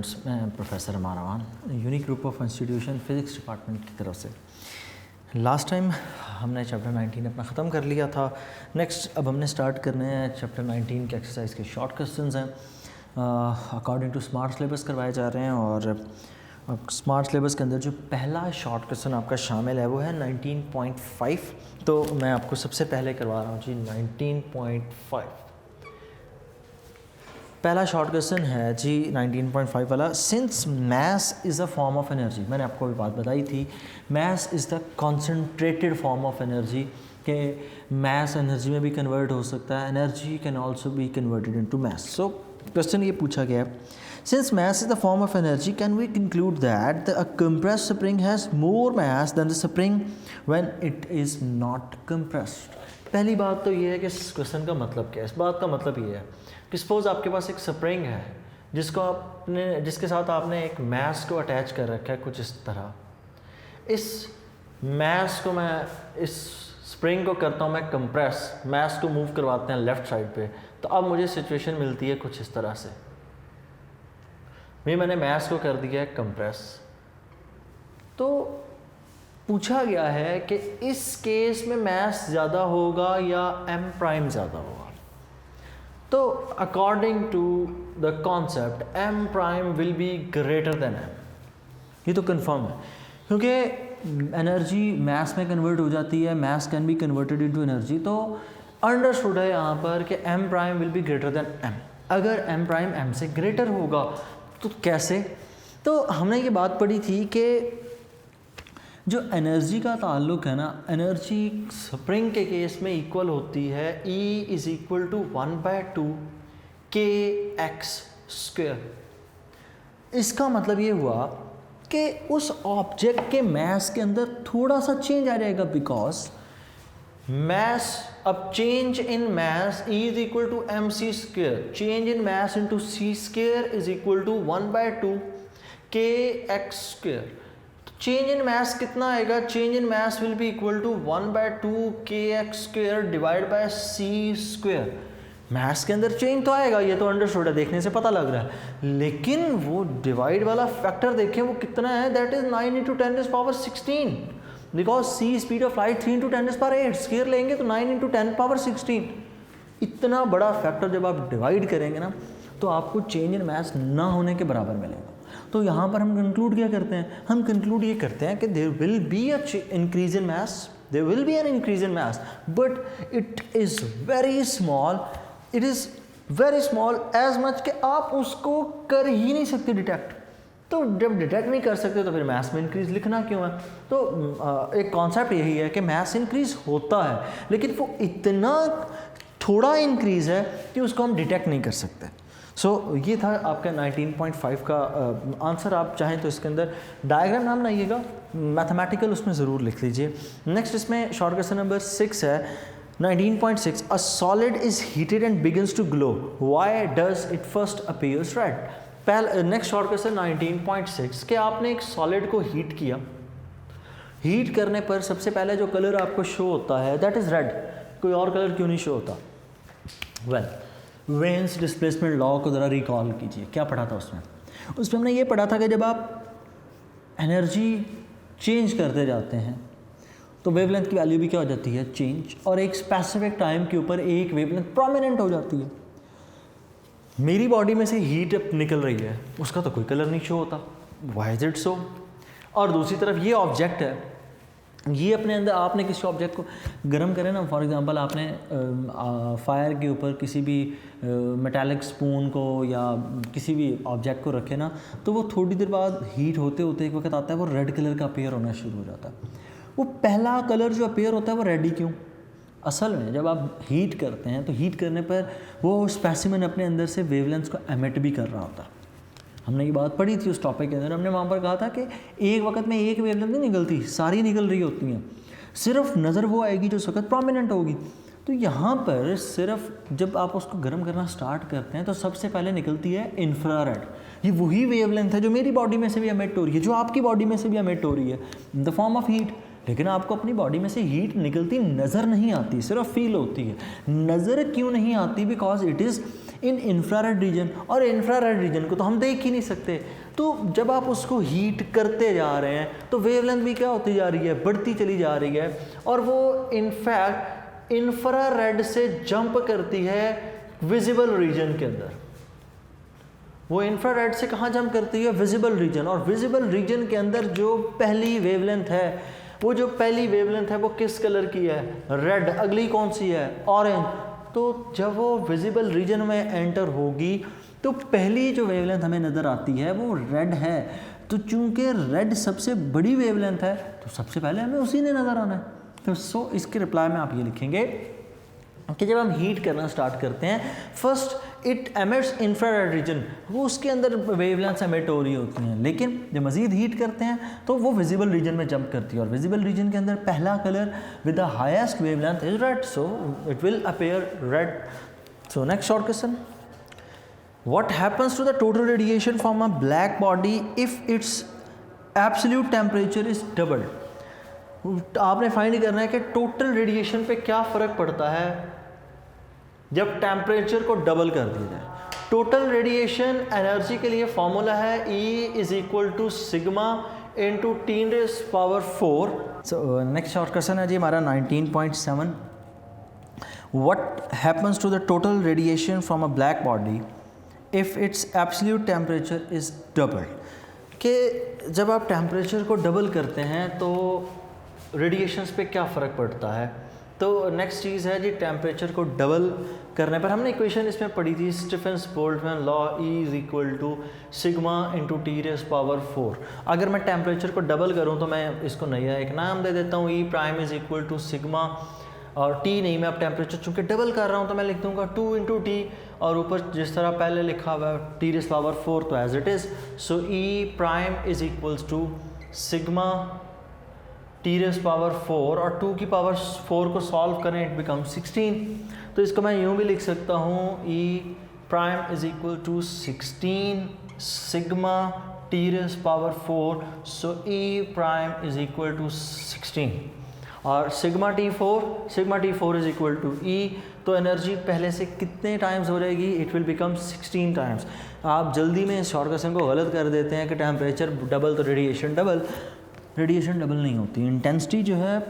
Students, मैं professor Aman Aman, unique group of institution physics department की तरफ से। लास्ट टाइम हमने चैप्टर 19 अपना ख़त्म कर लिया था। नेक्स्ट अब हमने स्टार्ट करने हैं चैप्टर 19 के एक्सरसाइज के शॉर्ट क्वेश्चंस हैं, अकॉर्डिंग टू स्मार्ट सिलेबस करवाए जा रहे हैं। और अब स्मार्ट सिलेबस के अंदर जो पहला शॉर्ट क्वेश्चन आपका शामिल है वो है 19.5। तो मैं आपको सबसे पहले करवा रहा हूँ जी 19.5। पहला शॉर्ट क्वेश्चन है जी 19.5 वाला। Since mass is a form of energy, मैंने आपको अभी बात बताई थी, mass is the concentrated form of energy, के मैस एनर्जी में भी कन्वर्ट हो सकता है, energy can also be converted into mass. So question ये पूछा गया है, since mass is the form of energy can we conclude that a compressed spring has more mass than the spring when it is not compressed. पहली बात तो ये है कि इस क्वेश्चन का मतलब क्या है। इस बात का मतलब ये है कि सपोज आपके पास एक स्प्रिंग है जिसके साथ आपने एक मैस को अटैच कर रखा है कुछ इस तरह। इस मैस को मैं इस स्प्रिंग को करता हूँ मैं कंप्रेस, मैस को मूव करवाते हैं लेफ़्ट साइड पे, तो अब मुझे सिचुएशन मिलती है कुछ इस तरह से। मैंने मैस को कर दिया है कंप्रेस। तो पूछा गया है कि इस केस में मैस ज़्यादा होगा या एम प्राइम ज़्यादा होगा। तो according to the concept M prime will be greater than M, ये तो कंफर्म है क्योंकि एनर्जी मैस में कन्वर्ट हो जाती है, mass can be converted into energy. तो अंडरस्टूड है यहाँ पर कि M prime will be greater than M. अगर एम प्राइम एम से ग्रेटर होगा तो कैसे? तो हमने ये बात पढ़ी थी कि जो एनर्जी का ताल्लुक है ना, एनर्जी स्प्रिंग के केस में इक्वल होती है E is equal to 1/2 kx²। इसका मतलब ये हुआ कि उस ऑब्जेक्ट के मैस के अंदर थोड़ा सा चेंज आ जाएगा, बिकॉज मैस, अब change in mass E is equal to mc², change in mass into c² is equal to 1/2 kx²। Change in mass कितना आएगा? Change in mass will be equal to 1/2 kx² divide by c²। Mass के अंदर change तो आएगा, ये तो understood है, देखने से पता लग रहा है, लेकिन वो डिवाइड वाला फैक्टर देखें वो कितना है, that is 9 × 10⁻16, because c speed of light 3 × 10⁸ square लेंगे तो 9 × 10⁻16। इतना बड़ा फैक्टर जब आप डिवाइड करेंगे ना तो आपको चेंज इन मैस ना होने के बराबर मिलेगा। तो यहाँ पर हम कंक्लूड क्या करते हैं? हम कंक्लूड ये करते हैं कि there will be a increase in mass, there will be an increase in mass, but it is very small, it is very small as much कि आप उसको कर ही नहीं सकते डिटेक्ट। तो जब डिटेक्ट नहीं कर सकते तो फिर मैस में इंक्रीज लिखना क्यों है? तो एक कॉन्सेप्ट यही है कि मैस इंक्रीज होता है लेकिन वो इतना थोड़ा इंक्रीज है कि उसको हम डिटेक्ट नहीं कर सकते। सो ये था आपका 19.5 का आंसर। आप चाहें तो इसके अंदर डायग्राम नाम बनाइएगा, मैथमेटिकल उसमें ज़रूर लिख लीजिए। नेक्स्ट इसमें शॉर्ट क्वेश्चन नंबर 6 है 19.6। A solid is heated and begins to glow, why does it first appears red? Next short question 19.6 कि आपने एक सॉलिड को हीट किया, हीट करने पर सबसे पहले जो कलर आपको शो होता है दैट इज़ रेड। कोई और कलर क्यों नहीं शो होता? वेल, वेन्स डिस्प्लेसमेंट लॉ को ज़रा रिकॉल कीजिए, क्या पढ़ा था उसमें? उसमें हमने ये पढ़ा था कि जब आप एनर्जी चेंज करते जाते हैं तो वेवलेंथ की वैल्यू भी क्या हो जाती है? चेंज, और एक स्पेसिफिक टाइम के ऊपर एक वेवलेंथ प्रोमिनेंट हो जाती है। मेरी बॉडी में से हीट निकल रही है, उसका तो कोई कलर नहीं शो होता, व्हाई इज इट सो? और दूसरी तरफ ये ऑब्जेक्ट है, ये अपने अंदर आपने किसी ऑब्जेक्ट को गर्म करें ना, फॉर एग्जांपल आपने फायर के ऊपर किसी भी मेटालिक स्पून को या किसी भी ऑब्जेक्ट को रखे ना, तो वो थोड़ी देर बाद हीट होते होते एक वक्त आता है वो रेड कलर का अपीयर होना शुरू हो जाता है। वो पहला कलर जो अपीयर होता है वो रेड ही क्यों? असल में जब आप हीट करते हैं तो हीट करने पर वो स्पेसिमेन अपने अंदर से वेवलेंथ को एमिट भी कर रहा होता है। हमने ये बात पढ़ी थी उस टॉपिक के अंदर, हमने वहाँ पर कहा था कि एक वक्त में एक वेवलेंथ नहीं निकलती, सारी निकल रही होती हैं, सिर्फ नज़र वो आएगी जो उस वक्त प्रोमिनेंट होगी। तो यहाँ पर सिर्फ जब आप उसको गर्म करना स्टार्ट करते हैं तो सबसे पहले निकलती है इंफ्रारेड। ये वही वेवलेंथ है जो मेरी बॉडी में से भी एमिट हो रही है, जो आपकी बॉडी में से भी एमिट हो रही है, द फॉर्म ऑफ हीट। लेकिन आपको अपनी बॉडी में से हीट निकलती नज़र नहीं आती, सिर्फ फील होती है। नज़र क्यों नहीं आती? Because it is in infrared reason, और इंफ्रारेड रीजन को तो हम देख ही नहीं सकते। तो जब आप उसको हीट करते जा रहे हैं तो वेवलेंथ भी क्या होती जा रही है, बढ़ती चली जा रही है, और वो इनफैक्ट इंफ्रारेड से जंप करती है विजिबल रीजन के अंदर। वो इंफ्रारेड से कहाँ जंप करती है? Visible region. और विजिबल रीजन के अंदर जो पहली वेवलेंथ है, वो जो पहली वेवलेंथ है वो किस कलर की है? रेड। अगली कौन सी है? ऑरेंज। तो जब वो विजिबल रीजन में एंटर होगी तो पहली जो वेवलेंथ हमें नज़र आती है वो रेड है। तो चूंकि रेड सबसे बड़ी वेवलेंथ है तो सबसे पहले हमें उसी ने नज़र आना है। तो इसके रिप्लाई में आप ये लिखेंगे कि जब हम हीट करना स्टार्ट करते हैं, first it emits infrared region, वो उसके अंदर वेवलेंथ्स एमिट हो रही होती हैं, लेकिन जब मज़ीद हीट करते हैं तो वो विजिबल रीजन में जंप करती है, और विजिबल रीजन के अंदर पहला colour with the highest wavelength is red, so it will appear red. So next short question, what happens to the total radiation from a black body if its absolute temperature is doubled? आपने find करना है कि total radiation पे क्या फ़र्क पड़ता है जब टेम्परेचर को डबल कर दिया जाए। टोटल रेडिएशन एनर्जी के लिए फॉर्मूला है E is equal to sigma into 10⁴। So next short question है जी हमारा 19.7, what happens to the total radiation from a black body if its absolute temperature is double? कि जब आप टेम्परेचर को डबल करते हैं तो रेडिएशंस पे क्या फ़र्क पड़ता है। तो नेक्स्ट चीज़ है जी टेम्परेचर को डबल करने पर, हमने इक्वेशन इसमें पढ़ी थी Stefan Boltzmann law, E is equal to sigma into 10⁴। अगर मैं टेम्परेचर को डबल करूँ तो मैं इसको नया एक नाम दे देता हूँ, E prime is equal to sigma, और T नहीं, मैं अब टेम्परेचर चूँकि डबल कर रहा हूँ तो मैं लिख दूँगा 2 इंटू T, और ऊपर जिस तरह पहले लिखा हुआ है 10⁴ तो as it is. So E prime is equals to sigma 10⁴, और 2 की पावर 4 को सॉल्व करें इट बिकम 16। तो इसको मैं यूँ भी लिख सकता हूँ, E prime is equal to 16 sigma 10⁴, so E prime is equal to 16, और sigma T4 is equal to E, तो एनर्जी पहले से कितने टाइम्स हो जाएगी? It will become 16 times. आप जल्दी में इस शॉर्ट क्वेश्चन को गलत कर देते हैं कि टेम्परेचर डबल तो रेडिएशन डबल। रेडिएशन डबल नहीं होती, इंटेंसिटी जो है,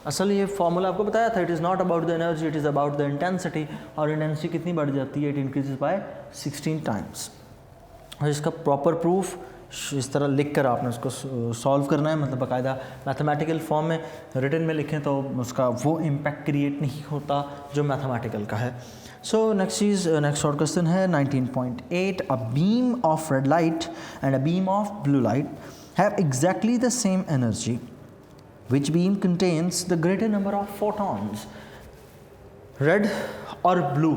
असल ये फॉर्मूला आपको बताया था, it is not about the energy, it is about the intensity, और इंटेंसिटी कितनी बढ़ जाती है? It increases by 16 times. और इसका प्रॉपर प्रूफ इस तरह लिख कर आपने उसको सॉल्व करना है, मतलब बाकायदा मैथमेटिकल फॉर्म में रिटन में लिखें तो उसका वो इम्पैक्ट क्रिएट नहीं होता जो मैथमेटिकल का है। सो नेक्स्ट शॉर्ट क्वेश्चन है 19.8, a beam of red light and a beam of blue light have exactly the same energy. Which beam contains the greater number of photons? Red और blue,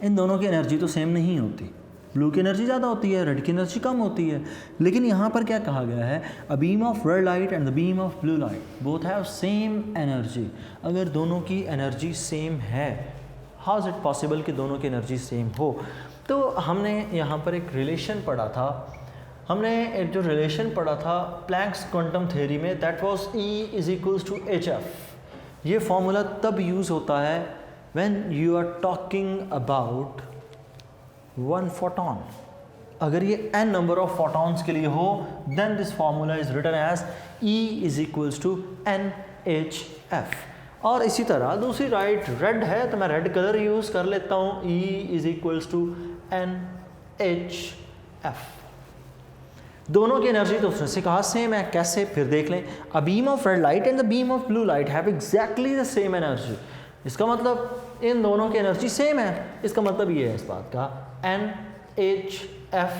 इन दोनों की energy तो same नहीं होती। Blue की energy ज़्यादा होती है, रेड की एनर्जी कम होती है, लेकिन यहाँ पर क्या कहा गया है? A beam of red light and the beam of blue light both have same energy. अगर दोनों की एनर्जी सेम है, हाउ इज़ इट पॉसिबल कि दोनों की एनर्जी सेम हो? तो हमने यहाँ पर एक रिलेशन पढ़ा था, हमने एक जो रिलेशन पढ़ा था प्लैंक्स क्वांटम थ्योरी में, that was E is equals to HF। ये फॉर्मूला तब यूज़ होता है when you are talking about 1 photon. अगर ये n नंबर ऑफ फोटॉन्स के लिए हो then this formula is written as E is equals to NHF। और इसी तरह दूसरी राइट रेड है तो मैं रेड कलर यूज़ कर लेता हूँ, E is equals to NHF। दोनों की एनर्जी तो उसने कहा सेम है, कैसे? फिर देख लें, a beam of red light and the beam of blue light have exactly the same energy. इसका मतलब इन दोनों की एनर्जी सेम है। इसका मतलब ये है इस बात का, NHF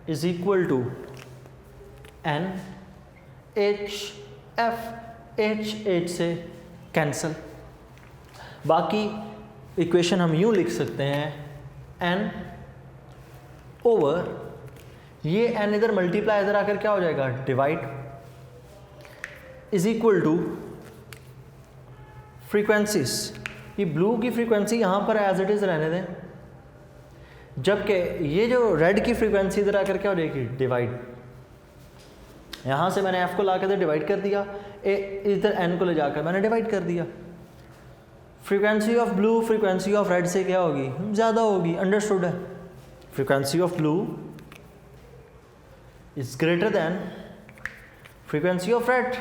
is equal to NHF, H से कैंसल। बाकी इक्वेशन हम यूँ लिख सकते हैं, N ओवर ये n इधर मल्टीप्लाई इधर आकर क्या हो जाएगा? Divide, is equal to frequencies. ये ब्लू की फ्रीक्वेंसी यहाँ पर एज इट इज़ रहने दें, जबकि ये जो रेड की फ्रीक्वेंसी इधर आकर क्या हो जाएगी? डिवाइड। यहाँ से मैंने f को ला कर डिवाइड कर दिया, इधर n को ले जाकर मैंने डिवाइड कर दिया। Frequency of blue frequency of red से क्या होगी, ज़्यादा होगी, अंडरस्टूड है। Frequency of blue is greater than frequency of red,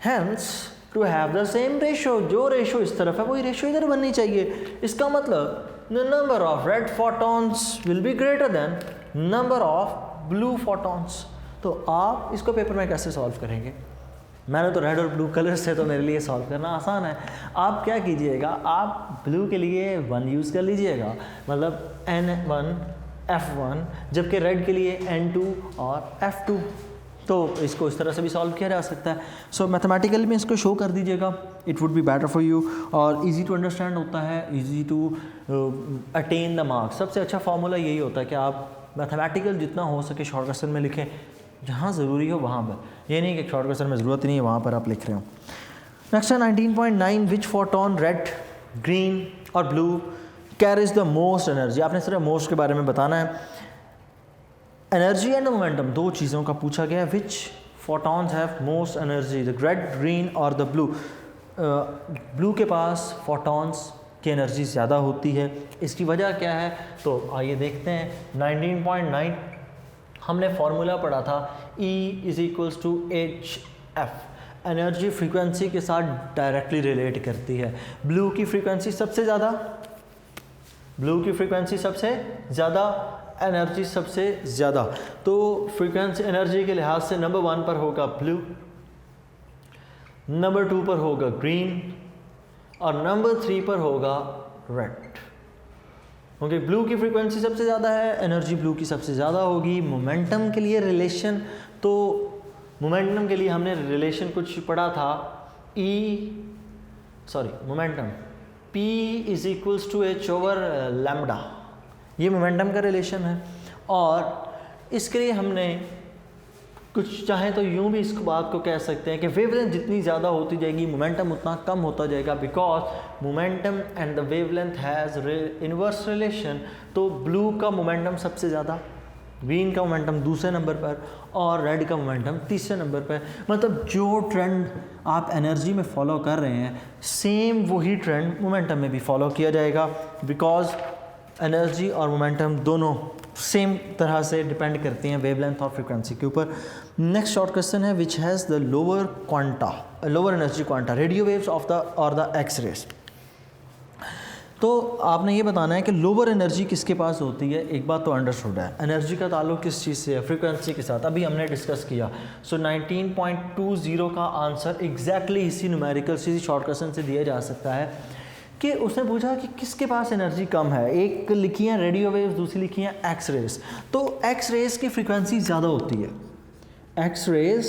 hence to have the same ratio, जो रेशो इस तरफ है वही रेशो इधर बननी चाहिए। इसका मतलब the number of red photons will be greater then number of blue photons. तो आप इसको पेपर में कैसे सॉल्व करेंगे? मैंने तो रेड और ब्लू कलर से, तो मेरे लिए सॉल्व करना आसान है। आप क्या कीजिएगा, आप ब्लू के लिए 1 यूज़ कर लीजिएगा, मतलब N1 F1, जबकि रेड के लिए N2 और F2। तो इसको इस तरह से भी सॉल्व किया जा सकता है। सो मैथमेटिकली में इसको शो कर दीजिएगा, it would be better for you, और इजी टू अंडरस्टैंड होता है, easy to attain the marks. सबसे अच्छा फार्मूला यही होता है कि आप मैथमेटिकल जितना हो सके शॉर्ट क्वेश्चन में लिखें, जहाँ ज़रूरी हो वहाँ पर। ये नहीं कि शॉर्ट क्वेश्चन में ज़रूरत ही नहीं है वहाँ पर आप लिख रहे हो। नेक्स्ट है 19.9, विच फोटोन रेड, ग्रीन और blue carries the most energy. आपने सिर्फ मोस्ट के बारे में बताना है। एनर्जी एंड मोमेंटम, दो चीज़ों का पूछा गया है। Which photons have most energy, the red, green और द ब्लू। ब्लू के पास फोटॉन्स की एनर्जी ज़्यादा होती है, इसकी वजह क्या है? तो आइए देखते हैं। 19.9 हमने फार्मूला पढ़ा था, E = hf, एनर्जी फ्रीक्वेंसी के साथ डायरेक्टली रिलेट करती है। ब्लू की फ्रीक्वेंसी सबसे ज़्यादा, ब्लू की फ्रीक्वेंसी सबसे ज़्यादा, एनर्जी सबसे ज़्यादा। तो फ्रीक्वेंसी एनर्जी के लिहाज से नंबर 1 पर होगा ब्लू, नंबर 2 पर होगा ग्रीन और नंबर 3 पर होगा रेड। ओके, ब्लू की फ्रीक्वेंसी सबसे ज़्यादा है, एनर्जी ब्लू की सबसे ज़्यादा होगी। मोमेंटम के लिए रिलेशन, तो मोमेंटम के लिए हमने रिलेशन कुछ पढ़ा था, मोमेंटम P = h/λ, ये मोमेंटम का रिलेशन है। और इसके लिए हमने कुछ चाहें तो यूँ भी इस बात को कह सकते हैं कि वेवलेंथ जितनी ज़्यादा होती जाएगी मोमेंटम उतना कम होता जाएगा, because momentum and the wavelength has inverse relation. तो ब्लू का मोमेंटम सबसे ज़्यादा, ग्रीन का मोमेंटम दूसरे नंबर पर और रेड का मोमेंटम तीसरे नंबर पर। मतलब जो ट्रेंड आप एनर्जी में फॉलो कर रहे हैं, सेम वही ट्रेंड मोमेंटम में भी फॉलो किया जाएगा, बिकॉज एनर्जी और मोमेंटम दोनों सेम तरह से डिपेंड करती हैं वेवलेंथ और फ्रीक्वेंसी के ऊपर। नेक्स्ट शॉर्ट क्वेश्चन है, which has the lower energy quanta, radio waves of the और द एक्स रेज। तो आपने ये बताना है कि लोअर एनर्जी किसके पास होती है। एक बात तो अंडरस्टूड है, एनर्जी का ताल्लुक किस चीज़ से है, फ्रीक्वेंसी के साथ, अभी हमने डिस्कस किया। सो 19.20 का आंसर एग्जैक्टली इसी न्यूमेरिकल से, शॉर्ट क्वेश्चन से दिया जा सकता है कि उसने पूछा कि किसके पास एनर्जी कम है। एक लिखी है रेडियो वेव्स, दूसरी लिखी है एक्स रेज। तो एक्स रेज की फ्रीक्वेंसी ज़्यादा होती है, एक्स रेज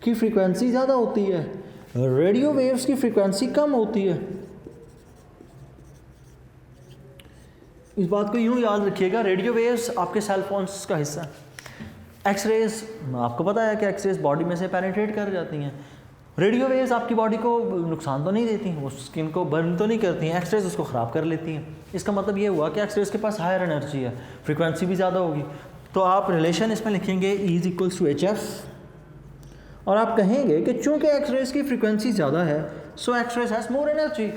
की फ्रीक्वेंसी ज़्यादा होती है, रेडियो वेव्स की फ्रीक्वेंसी कम होती है। इस बात को यूँ याद रखिएगा, रेडियो वेव्स आपके सेल फोन्स का हिस्सा है। एक्स रेज आपको पता है कि एक्स रेज बॉडी में से पेनिट्रेट कर जाती हैं। रेडियो वेव्स आपकी बॉडी को नुकसान तो नहीं देती, वो स्किन को बर्न तो नहीं करती हैं, एक्स रेज उसको ख़राब कर लेती हैं। इसका मतलब ये हुआ कि एक्स रेज के पास हायर एनर्जी है, फ्रीक्वेंसी भी ज़्यादा होगी। तो आप रिलेशन इसमें लिखेंगे E = hf, और आप कहेंगे कि चूँकि एक्स रेज की फ्रीक्वेंसी ज़्यादा है, so X rays has more energy,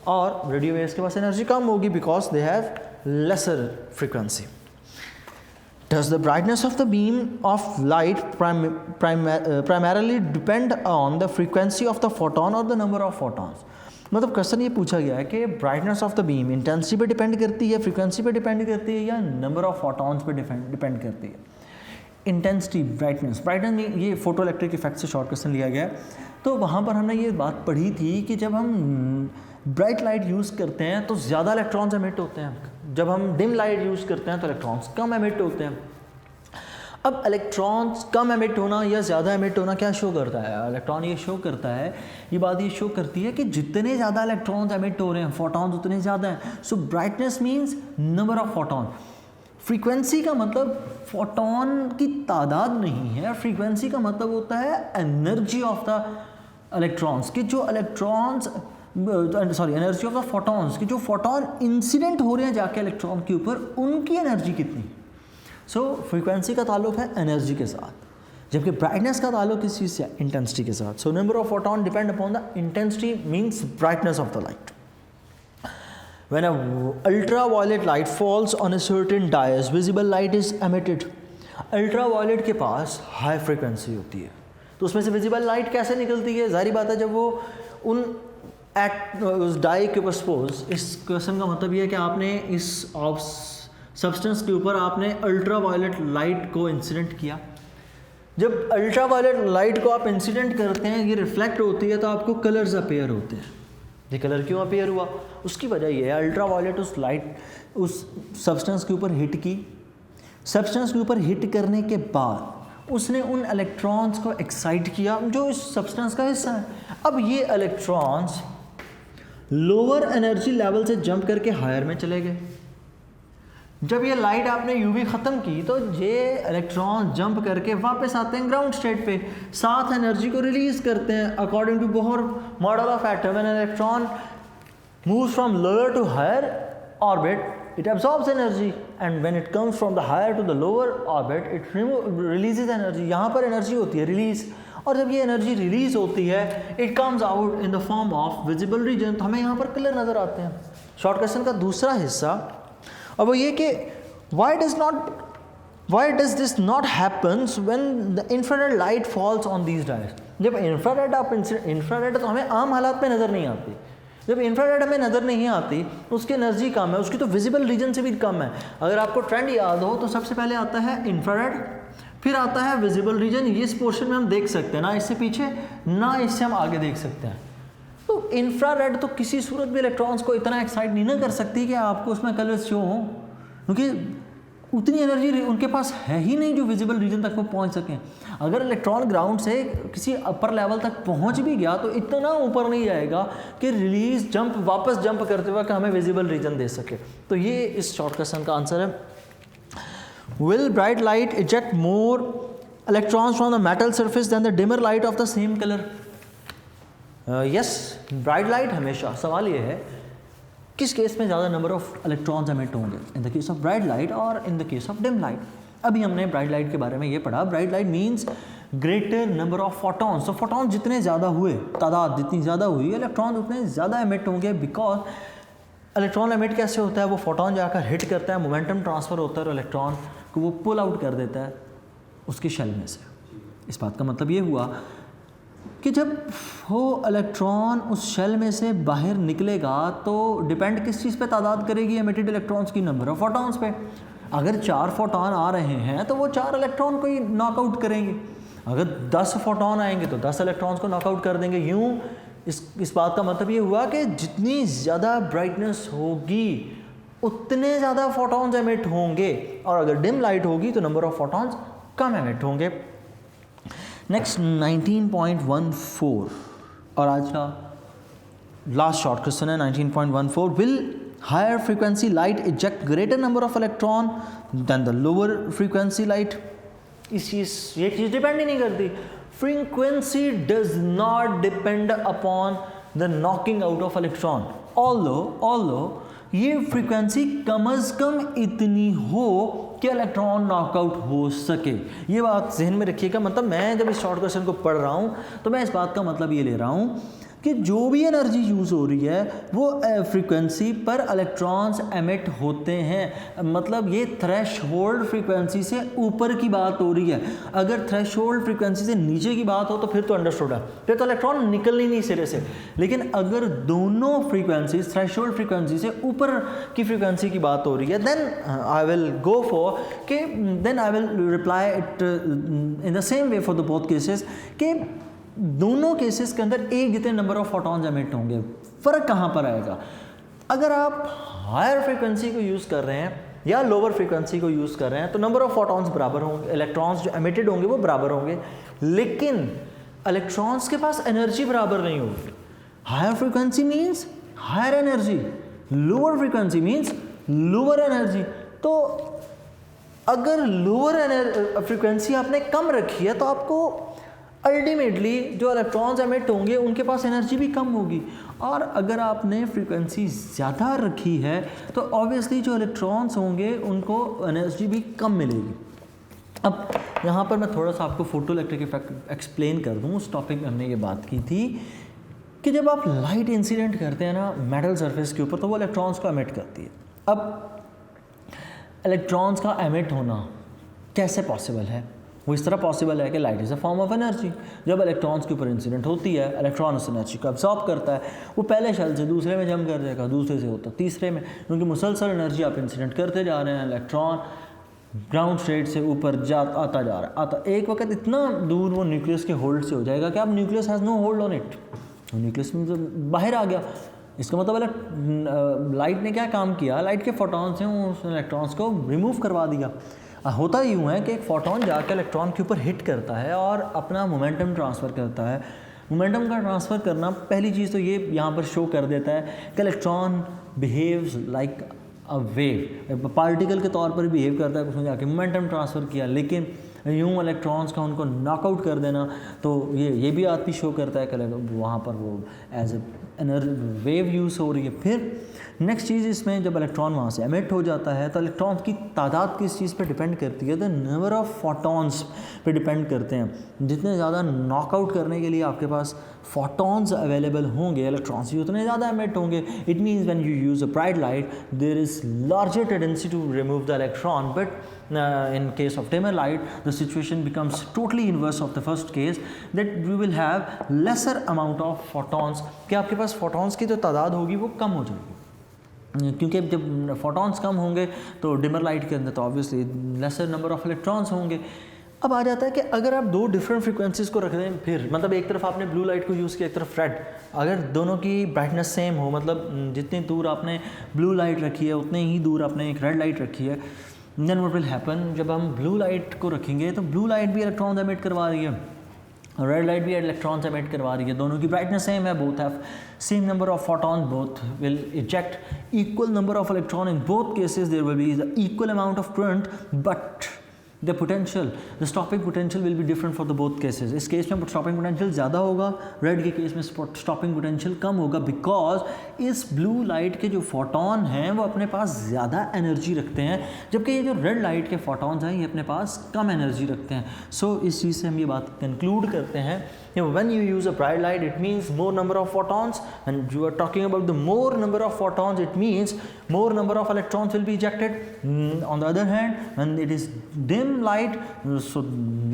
और रेडियो वेव्स के पास एनर्जी कम होगी because they have lesser frequency. Does the brightness of the beam of light primarily depend on the frequency of the photon or the number of photons? मतलब question ये पूछा गया है कि brightness of the beam intensity पे depend करती है, frequency पे डिपेंड करती है, या नंबर ऑफ फोटॉन्स पे डिपेंड करती है। इंटेंसिटी, ब्राइटनेस ये फोटो इलेक्ट्रिक इफेक्ट से शॉर्ट क्वेश्चन लिया गया है। तो वहाँ पर हमने ये बात पढ़ी थी कि जब हम ब्राइट लाइट यूज़ करते हैं तो ज़्यादा इलेक्ट्रॉन्स एमिट होते हैं, जब हम डिम लाइट यूज़ करते हैं तो इलेक्ट्रॉन्स कम एमिट होते हैं। अब इलेक्ट्रॉन्स कम एमिट होना या ज़्यादा एमिट होना क्या शो करता है? इलेक्ट्रॉन ये शो करता है, ये बात ये शो करती है कि जितने ज़्यादा इलेक्ट्रॉन्स एमिट हो रहे हैं, फोटॉन्स उतने ज़्यादा हैं। So brightness means number of photon. Frequency का मतलब फोटॉन की तादाद नहीं है, फ्रीक्वेंसी का मतलब होता है एनर्जी ऑफ द इलेक्ट्रॉन्स, कि जो electrons energy of the photons, कि जो फोटॉन इंसिडेंट हो रहे हैं जाके इलेक्ट्रॉन के ऊपर, उनकी एनर्जी कितनी। सो फ्रीक्वेंसी का ताल्लुक है एनर्जी के साथ। जबकि ब्राइटनेस का ताल्लुक किस चीज़ से, इंटेंसिटी के साथ। So number of photon depend upon the intensity means brightness of the light. When a ultraviolet light falls on a certain diodes, visible light is emitted. Ultraviolet के पास हाई फ्रिक्वेंसी होती है, तो उसमें से विजिबल लाइट कैसे निकलती है? जाहिर बात है, जब वो उस डाई के ऊपर सपोज, इस क्वेश्चन का मतलब ये है कि आपने इस सब्सटेंस के ऊपर आपने अल्ट्रावायलेट लाइट को इंसिडेंट किया। जब अल्ट्रावायलेट लाइट को आप इंसिडेंट करते हैं, ये रिफ्लेक्ट होती है, तो आपको कलर्स अपेयर होते हैं। ये कलर क्यों अपेयर हुआ? उसकी वजह ये है, अल्ट्रावायलेट उस लाइट उस सब्सटेंस के ऊपर हिट की, सब्सटेंस के ऊपर हिट करने के बाद उसने उन इलेक्ट्रॉन्स को एक्साइट किया जो इस सब्सटेंस का हिस्सा है। अब ये इलेक्ट्रॉन्स लोअर एनर्जी लेवल से जंप करके हायर में चले गए। जब ये लाइट आपने यूवी ख़त्म की तो ये इलेक्ट्रॉन जंप करके वापस आते हैं ग्राउंड स्टेट पे, साथ एनर्जी को रिलीज़ करते हैं। According to Bohr model of atom, when an electron moves from lower to higher orbit, it absorbs energy, and when it comes from the higher to the lower orbit, it releases energy. यहाँ पर energy होती है release, और जब ये energy release होती है, it comes out in the form of visible region, तो हमें यहाँ पर कलर नज़र आते हैं। शॉर्ट क्वेश्चन का दूसरा हिस्सा अब वो ये कि why does this not happens when the infrared light falls on these dyes? जब इंफ्रारेड तो हमें आम हालात में नज़र नहीं आती, जब इंफ्रारेड हमें नज़र नहीं आती, उसकी एनर्जी कम है, उसकी तो विजिबल रीजन से भी कम है। अगर आपको ट्रेंड याद हो तो सबसे पहले आता है इंफ्रारेड, फिर आता है विजिबल रीजन। इस पोर्शन में हम देख सकते हैं, ना इससे पीछे ना इससे हम आगे देख सकते हैं। तो इंफ्रारेड तो किसी सूरत में इलेक्ट्रॉन्स को इतना एक्साइट नहीं ना कर सकती कि आपको उसमें कलर्स शो हों, क्योंकि उतनी एनर्जी उनके पास है ही नहीं जो विजिबल रीजन तक वो पहुंच सकें। अगर इलेक्ट्रॉन ग्राउंड से किसी अपर लेवल तक पहुंच भी गया तो इतना ऊपर नहीं जाएगा कि रिलीज जंप वापस जंप करते हुए कि हमें विजिबल रीजन दे सके। तो ये इस शॉर्ट क्वेश्चन का आंसर है। Will bright light eject more electrons from the metal surface than the dimmer light of the same colour? Yes, bright light हमेशा, सवाल ये है किस केस में ज़्यादा नंबर ऑफ इलेक्ट्रॉन्स एमिट होंगे, in the case of bright light और in the case of dim light. अभी हमने ब्राइट लाइट के बारे में ये पढ़ा, bright light means greater number of photons. तो फोटॉन जितने ज़्यादा हुए, तादाद जितनी ज़्यादा हुई, इलेक्ट्रॉन उतने ज़्यादा एमिट होंगे। बिकॉज इलेक्ट्रॉन एमिट कैसे होता है, वो फोटॉन जाकर हिट करता है, मोमेंटम ट्रांसफ़र होता है और इलेक्ट्रॉन को वो पुल आउट कर देता है उसकी शेल में से। इस बात का मतलब ये हुआ कि जब वो इलेक्ट्रॉन उस शेल में से बाहर निकलेगा तो डिपेंड किस चीज़ पे तादाद करेगी एमिटेड इलेक्ट्रॉन्स की, नंबर ऑफ फोटॉन्स पे। अगर 4 फोटॉन आ रहे हैं तो वो 4 इलेक्ट्रॉन को ही नॉकआउट करेंगे। अगर 10 फोटॉन आएंगे तो 10 इलेक्ट्रॉन्स को नॉकआउट कर देंगे। यूँ इस बात का मतलब ये हुआ कि जितनी ज़्यादा ब्राइटनेस होगी उतने ज़्यादा फोटॉन्स एमिट होंगे, और अगर डिम लाइट होगी तो नंबर ऑफ फोटॉन्स कम एमिट होंगे। नेक्स्ट 19.14 और आज का लास्ट शॉर्ट क्वेश्चन है 19.14। Will higher frequency light eject greater number of electron than the lower frequency light? ये चीज़ डिपेंड ही नहीं करती। Frequency does not depend upon the knocking out of electron, although ये फ्रीक्वेंसी कम अज़ कम इतनी हो कि इलेक्ट्रॉन नॉकआउट हो सके। ये बात जहन में रखिएगा। मतलब मैं जब इस शॉर्ट क्वेश्चन को पढ़ रहा हूँ तो मैं इस बात का मतलब ये ले रहा हूँ कि जो भी एनर्जी यूज़ हो रही है वो फ्रीक्वेंसी पर इलेक्ट्रॉन्स एमिट होते हैं। मतलब ये थ्रेशहोल्ड फ्रीक्वेंसी से ऊपर की बात हो रही है। अगर थ्रेशहोल्ड फ्रीक्वेंसी से नीचे की बात हो तो फिर तो अंडरस्टूड है, फिर तो इलेक्ट्रॉन निकल ही नहीं सिरे से। लेकिन अगर दोनों फ्रीक्वेंसी थ्रेशहोल्ड फ्रीक्वेंसी से ऊपर की फ्रीक्वेंसी की बात हो रही है, then I will go for कि then I will reply it in the same way for the both cases कि दोनों केसेस के अंदर एक जितने नंबर ऑफ फोटॉन्स एमिट होंगे। फ़र्क कहाँ पर आएगा? अगर आप हायर फ्रीक्वेंसी को यूज़ कर रहे हैं या लोअर फ्रीक्वेंसी को यूज़ कर रहे हैं तो नंबर ऑफ फोटॉन्स बराबर होंगे, इलेक्ट्रॉन्स जो एमिटेड होंगे वो बराबर होंगे, लेकिन इलेक्ट्रॉन्स के पास एनर्जी बराबर नहीं होगी। Higher frequency means higher energy, lower frequency means lower energy. तो अगर लोअर फ्रीक्वेंसी आपने कम रखी है तो आपको अल्टीमेटली जो इलेक्ट्रॉन्स एमिट होंगे उनके पास एनर्जी भी कम होगी, और अगर आपने फ्रीक्वेंसी ज़्यादा रखी है तो ऑब्वियसली जो इलेक्ट्रॉन्स होंगे उनको एनर्जी भी कम मिलेगी। अब यहाँ पर मैं थोड़ा सा आपको फोटो इलेक्ट्रिक इफेक्ट एक्सप्लेन कर दूँ। उस टॉपिक में हमने ये बात की थी कि जब आप लाइट इंसिडेंट करते हैं ना मेटल सरफेस के ऊपर, तो वो इलेक्ट्रॉन्स को एमिट करती है। अब इलेक्ट्रॉन्स का एमिट होना कैसे पॉसिबल है? वो इस तरह पॉसिबल है कि light is a form of energy. जब इलेक्ट्रॉन्स के ऊपर इंसिडेंट होती है, इलेक्ट्रॉन उस एनर्जी को अब्सॉर्ब करता है, वो पहले शेल से दूसरे में जम कर जाएगा, दूसरे से होता तीसरे में, क्योंकि मुसलसल एनर्जी आप इंसिडेंट करते जा रहे हैं। इलेक्ट्रॉन ग्राउंड स्टेट से ऊपर आता जा रहा है, एक वक्त इतना दूर वो न्यूक्लियस के होल्ड से हो जाएगा कि अब nucleus has no hold on it, nucleus में बाहर आ गया। इसका मतलब लाइट ने क्या काम किया, लाइट के फोटॉन्स हैं उस इलेक्ट्रॉन्स को रिमूव करवा दिया। होता यूँ है कि एक फोटॉन जाकर इलेक्ट्रॉन के ऊपर हिट करता है और अपना मोमेंटम ट्रांसफ़र करता है। मोमेंटम का ट्रांसफ़र करना पहली चीज़ तो ये यहाँ पर शो कर देता है कि electron behaves like a wave, particle के तौर पर बिहेव करता है, उसने जाके मोमेंटम ट्रांसफ़र किया। लेकिन यूँ इलेक्ट्रॉन्स का उनको नॉकआउट कर देना, तो ये भी आती शो करता है कि वहाँ पर वो एज ए वेव यूज़ हो रही है। फिर नेक्स्ट चीज़ इसमें, जब इलेक्ट्रॉन वहाँ से एमिट हो जाता है तो इलेक्ट्रॉन्स की तादाद किस चीज़ पे डिपेंड करती है? द नंबर ऑफ फोटॉन्स पे डिपेंड करते हैं। जितने ज़्यादा नॉकआउट करने के लिए आपके पास फोटॉन्स अवेलेबल होंगे, इलेक्ट्रॉन्स भी उतने ज़्यादा एमिट होंगे। It means when you use a bright light there is larger tendency to remove the electron, but in case of dimmer light the situation becomes totally inverse of the first case, that we will have lesser amount of photons, कि आपके पास photons की जो तादाद होगी वो कम हो जाएगी, क्योंकि जब photons कम होंगे तो डिमर लाइट के अंदर तो obviously laser number of electrons होंगे। अब आ जाता है कि अगर आप दो डिफरेंट फ्रीक्वेंसीज़ को रख दें, फिर मतलब एक तरफ आपने ब्लू लाइट को यूज़ किया, एक तरफ रेड, अगर दोनों की ब्राइटनेस सेम हो, मतलब जितनी दूर आपने ब्लू लाइट रखी है उतने ही दूर आपने एक रेड लाइट रखी है, देन व्हाट विल हैपन, जब हम ब्लू लाइट को रखेंगे तो ब्लू लाइट भी इलेक्ट्रॉन्स एमिट करवा रही है, रेड लाइट भी इलेक्ट्रॉन्स एमिट करवा रही है, दोनों की ब्राइटनेस सेम है, both have same number of photon, both will eject equal number of electron, in both cases there will be the equal amount of current, but the potential, the stopping potential will be different for the both cases. इस case में stopping potential ज़्यादा होगा, red के case में stopping potential कम होगा, because इस blue light के जो फोटॉन हैं वो अपने पास ज़्यादा एनर्जी रखते हैं, जबकि ये जो रेड लाइट के फोटॉन्स हैं ये अपने पास कम एनर्जी रखते हैं। सो इस चीज़ से हम ये बात कंक्लूड करते हैं कि when you use a bright light it means more number of photons, and you are talking about the more number of photons it means more number of electrons will be ejected. On the other hand, when it is dim light, so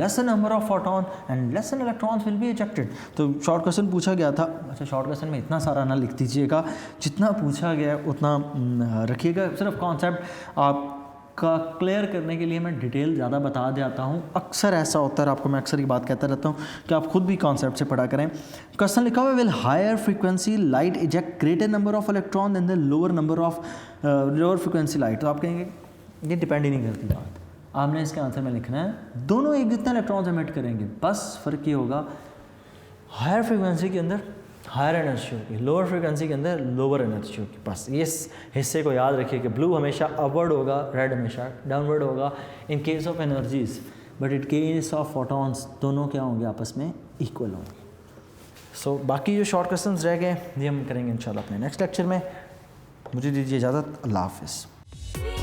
lesser number of photon and lesser electrons will be ejected. तो short question पूछा गया था, अच्छा short question में इतना सारा ना लिख दीजिएगा, जितना पूछा गया उतना रखिएगा। सिर्फ कॉन्सेप्ट आपका क्लियर करने के लिए मैं डिटेल ज़्यादा बता देता हूँ। अक्सर ऐसा होता है, आपको मैं अक्सर ये बात कहता रहता हूँ कि आप खुद भी कॉन्सेप्ट से पढ़ा करें। क्वेश्चन लिखा हुआ, will higher frequency light eject greater number of electron than the lower number of lower frequency light. तो आप कहेंगे ये डिपेंड ही नहीं करती बात, आपने इसके आंसर में लिखना है दोनों एक जितना इलेक्ट्रॉन्स एमिट करेंगे, बस फ़र्क ये होगा हायर फ्रीक्वेंसी के अंदर हायर एनर्जी होगी, लोअर फ्रीक्वेंसी के अंदर लोअर एनर्जी होगी। बस इस हिस्से को याद रखिए कि ब्लू हमेशा अपवर्ड होगा, रेड हमेशा डाउनवर्ड होगा in case of energies, but in case of photons दोनों क्या होंगे, आपस में इक्वल होंगे। सो बाकी जो शॉर्ट क्वेश्चंस रह गए ये हम करेंगे इंशाल्लाह अपने नेक्स्ट लेक्चर में। मुझे दीजिए इजाज़त, अल्लाह हाफ़िज़।